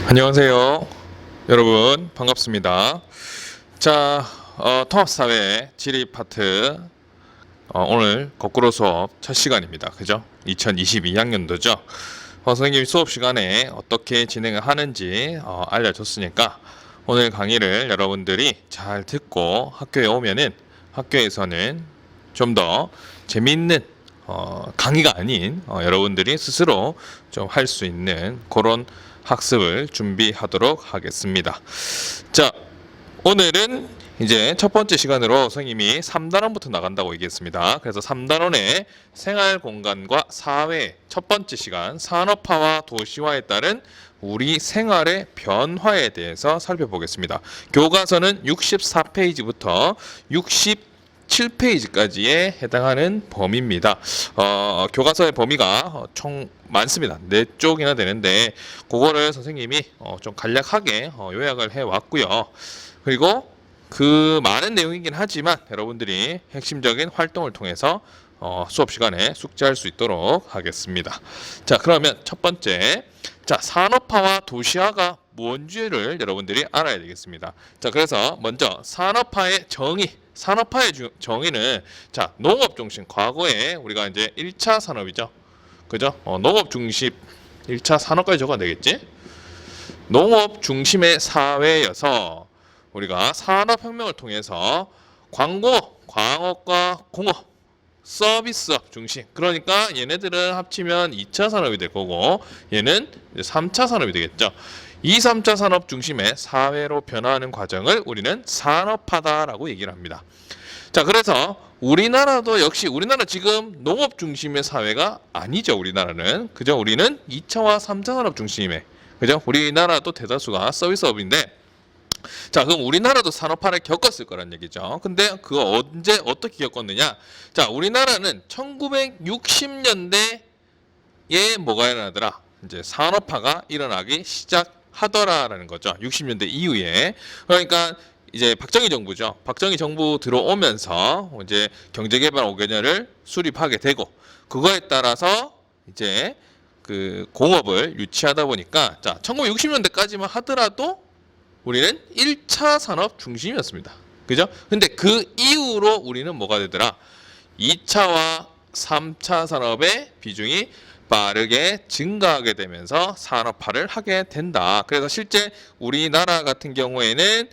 안녕하세요. 여러분 반갑습니다. 자, 통합사회 지리 파트 오늘 거꾸로 수업 첫 시간입니다. 그죠? 2022학년도죠. 선생님이 수업 시간에 어떻게 진행을 하는지 알려줬으니까 오늘 강의를 여러분들이 잘 듣고 학교에 오면은 학교에서는 좀 더 재미있는 강의가 아닌 여러분들이 스스로 좀 할 수 있는 그런 학습을 준비하도록 하겠습니다. 자, 오늘은 이제 첫 번째 시간으로 선생님이 3단원부터 나간다고 얘기했습니다. 그래서 3단원의 생활공간과 사회 첫 번째 시간 산업화와 도시화에 따른 우리 생활의 변화에 대해서 살펴보겠습니다. 교과서는 64페이지부터 67페이지까지에 해당하는 범위입니다. 교과서의 범위가 총 많습니다. 4쪽이나 되는데 그거를 선생님이 좀 간략하게 요약을 해왔고요. 그리고 그 많은 내용이긴 하지만 여러분들이 핵심적인 활동을 통해서 수업 시간에 숙지할 수 있도록 하겠습니다. 자, 그러면 첫 번째, 자, 산업화와 도시화가 뭔지를 여러분들이 알아야 되겠습니다. 자, 그래서 먼저 산업화의 정의. 산업화의 정의는 자, 농업 중심. 과거에 우리가 이제 1차 산업이죠. 그죠? 농업 중심 1차 산업까지 적어야 되겠지? 농업 중심의 사회여서 우리가 산업혁명을 통해서 광고, 광업과 공업, 서비스업 중심. 그러니까 얘네들은 합치면 2차 산업이 될 거고 얘는 3차 산업이 되겠죠. 2, 3차 산업 중심의 사회로 변화하는 과정을 우리는 산업화다라고 얘기를 합니다. 자, 그래서 우리나라도 역시 우리나라 지금 농업 중심의 사회가 아니죠. 우리나라는. 그죠? 우리는 2차와 3차 산업 중심의. 그죠? 우리나라도 대다수가 서비스업인데 자, 그럼 우리나라도 산업화를 겪었을 거란 얘기죠. 근데 그거 언제 어떻게 겪었느냐? 자, 우리나라는 1960년대에 뭐가 일어나더라? 이제 산업화가 일어나기 시작하더라라는 거죠. 60년대 이후에. 그러니까 이제 박정희 정부죠. 박정희 정부 들어오면서 이제 경제개발 5개년을 수립하게 되고 그거에 따라서 이제 그 공업을 유치하다 보니까 자, 1960년대까지만 하더라도 우리는 1차 산업 중심이었습니다. 그죠? 근데 그 이후로 우리는 뭐가 되더라? 2차와 3차 산업의 비중이 빠르게 증가하게 되면서 산업화를 하게 된다. 그래서 실제 우리나라 같은 경우에는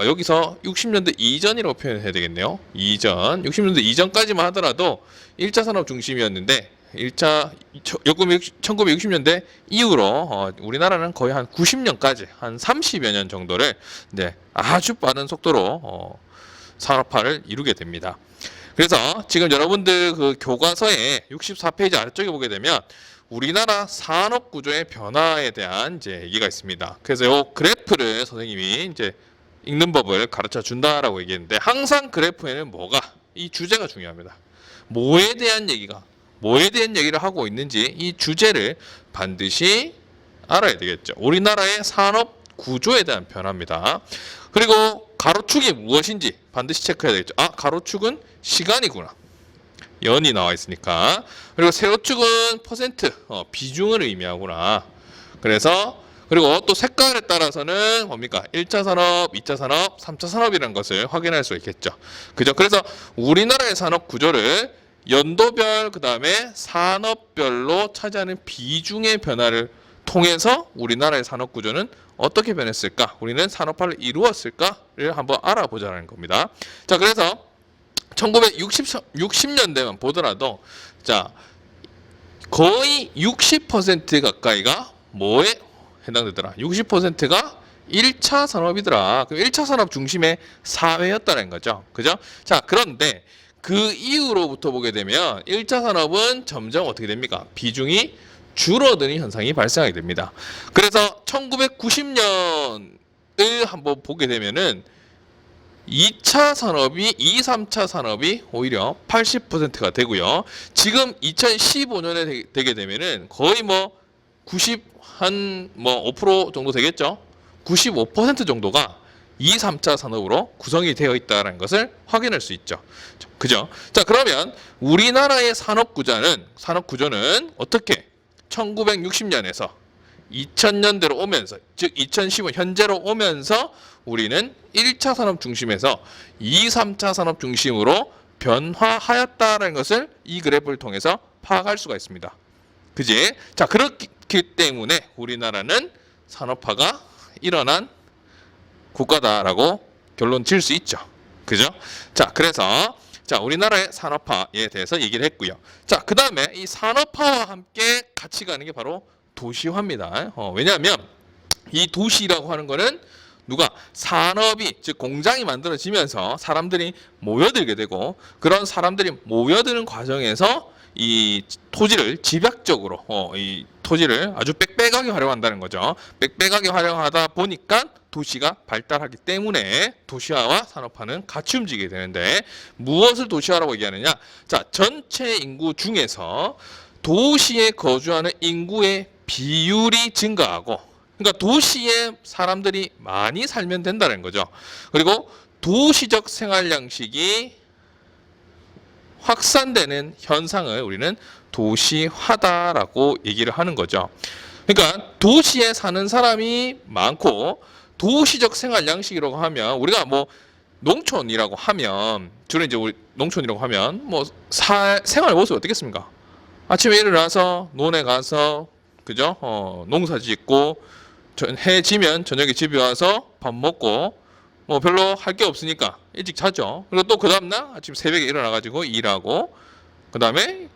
여기서 60년대 이전이라고 표현해야 되겠네요. 이전. 60년대 이전까지만 하더라도 1차 산업 중심이었는데 1960년대 이후로 우리나라는 거의 한 90년까지 한 30여 년 정도를 이제 아주 빠른 속도로 산업화를 이루게 됩니다. 그래서 지금 여러분들 그 교과서에 64페이지 아래쪽에 보게 되면 우리나라 산업 구조의 변화에 대한 이제 얘기가 있습니다. 그래서 이 그래프를 선생님이 이제 읽는 법을 가르쳐 준다라고 얘기했는데 항상 그래프에는 이 주제가 중요합니다. 뭐에 대한 얘기를 하고 있는지 이 주제를 반드시 알아야 되겠죠. 우리나라의 산업 구조에 대한 변화입니다. 그리고 가로축이 무엇인지 반드시 체크해야 되겠죠. 가로축은 시간이구나. 연이 나와 있으니까. 그리고 세로축은 퍼센트, 비중을 의미하구나. 그리고 또 색깔에 따라서는 뭡니까? 1차 산업, 2차 산업, 3차 산업이라는 것을 확인할 수 있겠죠. 그죠? 그래서 우리나라의 산업 구조를 연도별, 그 다음에 산업별로 차지하는 비중의 변화를 통해서 우리나라의 산업 구조는 어떻게 변했을까? 우리는 산업화를 이루었을까를 한번 알아보자는 겁니다. 자, 그래서 1960년대만 보더라도 자, 거의 60% 가까이가 뭐에 해당되더라? 60%가 1차 산업이더라. 그럼 1차 산업 중심의 사회였다는 거죠. 그죠? 자, 그런데 그 이후로부터 보게 되면 1차 산업은 점점 어떻게 됩니까? 비중이 줄어드는 현상이 발생하게 됩니다. 그래서 1990년을 한번 보게 되면은 2차 산업이 2, 3차 산업이 오히려 80%가 되고요. 지금 2015년에 되게 되면은 거의 5% 정도 되겠죠. 95% 정도가 2, 3차 산업으로 구성이 되어 있다는 것을 확인할 수 있죠. 그죠? 자, 그러면 우리나라의 산업 구조는 어떻게 1960년에서 2000년대로 오면서, 즉 2015 현재로 오면서 우리는 1차 산업 중심에서 2, 3차 산업 중심으로 변화하였다는 것을 이 그래프를 통해서 파악할 수가 있습니다. 그지? 자, 그렇기 때문에 우리나라는 산업화가 일어난 국가다라고 결론 지을 수 있죠. 그죠? 자, 그래서 자, 우리나라의 산업화에 대해서 얘기를 했고요. 자, 그 다음에 이 산업화와 함께 같이 가는 게 바로 도시화입니다. 왜냐하면 이 도시라고 하는 거는 누가 산업이 즉 공장이 만들어지면서 사람들이 모여들게 되고 그런 사람들이 모여드는 과정에서 이 토지를 집약적으로 이 토지를 아주 빽빽하게 활용한다는 거죠. 빽빽하게 활용하다 보니까 도시가 발달하기 때문에 도시화와 산업화는 같이 움직이게 되는데 무엇을 도시화라고 얘기하느냐? 자, 전체 인구 중에서 도시에 거주하는 인구의 비율이 증가하고 그러니까 도시에 사람들이 많이 살면 된다는 거죠. 그리고 도시적 생활 양식이 확산되는 현상을 우리는 도시화다라고 얘기를 하는 거죠. 그러니까 도시에 사는 사람이 많고 도시적 생활 양식이라고 하면 우리가 뭐 농촌이라고 하면 주로 이제 우리 농촌이라고 하면 뭐 생활 모습이 어떻겠습니까? 아침에 일어나서 논에 가서 그죠? 농사 짓고 해 지면 저녁에 집에 와서 밥 먹고 뭐 별로 할 게 없으니까 일찍 자죠. 그리고 또 그 다음날 아침 새벽에 일어나가지고 일하고 그 다음에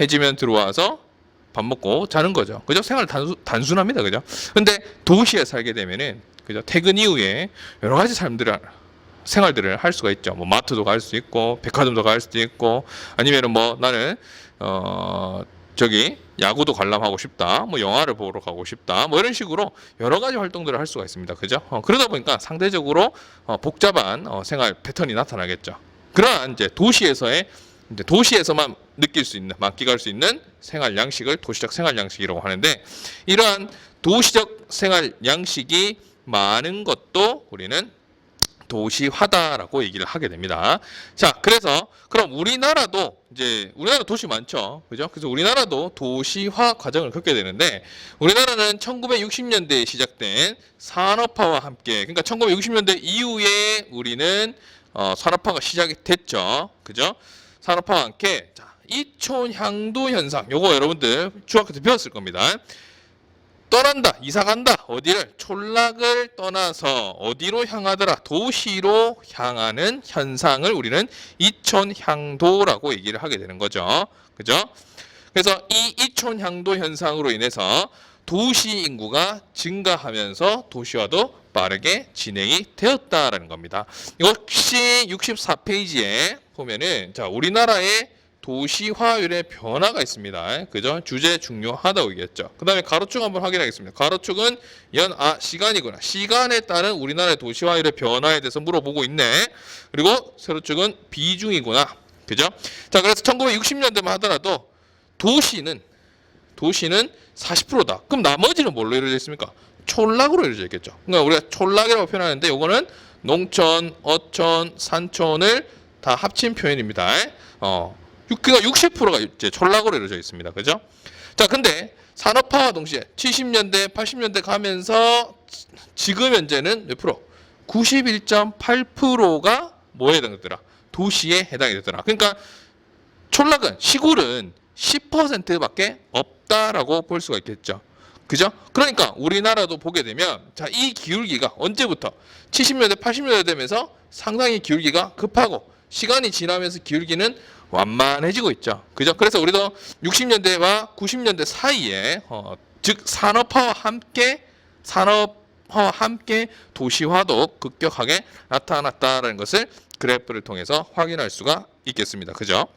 해지면 들어와서 밥 먹고 자는 거죠. 그죠? 생활 단순합니다. 그죠? 근데 도시에 살게 되면은 그죠? 퇴근 이후에 여러 가지 생활들을 할 수가 있죠. 뭐 마트도 갈 수 있고 백화점도 갈 수도 있고 아니면은 뭐 나는 저기 야구도 관람하고 싶다, 뭐 영화를 보러 가고 싶다, 뭐 이런 식으로 여러 가지 활동들을 할 수가 있습니다. 그죠? 그러다 보니까 상대적으로 복잡한 생활 패턴이 나타나겠죠. 그러한 이제 도시에서만 느낄 수 있는, 만끽할 수 있는 생활 양식을 도시적 생활 양식이라고 하는데 이러한 도시적 생활 양식이 많은 것도 우리는 도시화다라고 얘기를 하게 됩니다. 자, 그래서 그럼 우리나라도 우리나라 도시 많죠, 그죠? 그래서 우리나라도 도시화 과정을 겪게 되는데 우리나라는 1960년대에 시작된 산업화와 함께, 그러니까 1960년대 이후에 우리는 산업화가 시작이 됐죠, 그죠? 산업화와 함께 자, 이촌 향도 현상, 요거 여러분들 중학교 때 배웠을 겁니다. 떠난다, 이사간다, 어디를 촌락을 떠나서 어디로 향하더라, 도시로 향하는 현상을 우리는 이촌향도라고 얘기를 하게 되는 거죠. 그죠? 그래서 이 이촌향도 현상으로 인해서 도시 인구가 증가하면서 도시화도 빠르게 진행이 되었다라는 겁니다. 역시 64페이지에 보면은 자, 우리나라의 도시화율의 변화가 있습니다. 그죠? 주제 중요하다고 얘기했죠. 그 다음에 가로축 한번 확인하겠습니다. 가로축은 시간이구나. 시간에 따른 우리나라의 도시화율의 변화에 대해서 물어보고 있네. 그리고 세로축은 비중이구나. 그죠? 자, 그래서 1960년대만 하더라도 도시는 40%다. 그럼 나머지는 뭘로 이루어져 있습니까? 촌락으로 이루어져 있겠죠. 그러니까 우리가 촌락이라고 표현하는데 이거는 농촌, 어촌, 산촌을 다 합친 표현입니다. 그러니까 60%가 이제 촌락으로 이루어져 있습니다. 그죠? 자, 근데 산업화와 동시에 70년대, 80년대 가면서 지금 현재는 몇 프로? 91.8%가 뭐에 해당되더라? 도시에 해당이 되더라. 그러니까 촌락은, 시골은 10%밖에 없다라고 볼 수가 있겠죠. 그죠? 그러니까 우리나라도 보게 되면 자, 이 기울기가 언제부터? 70년대, 80년대 되면서 상당히 기울기가 급하고 시간이 지나면서 기울기는 완만해지고 있죠. 그죠? 그래서 우리도 60년대와 90년대 사이에 즉 산업화와 함께 도시화도 급격하게 나타났다는 것을 그래프를 통해서 확인할 수가 있겠습니다. 그죠?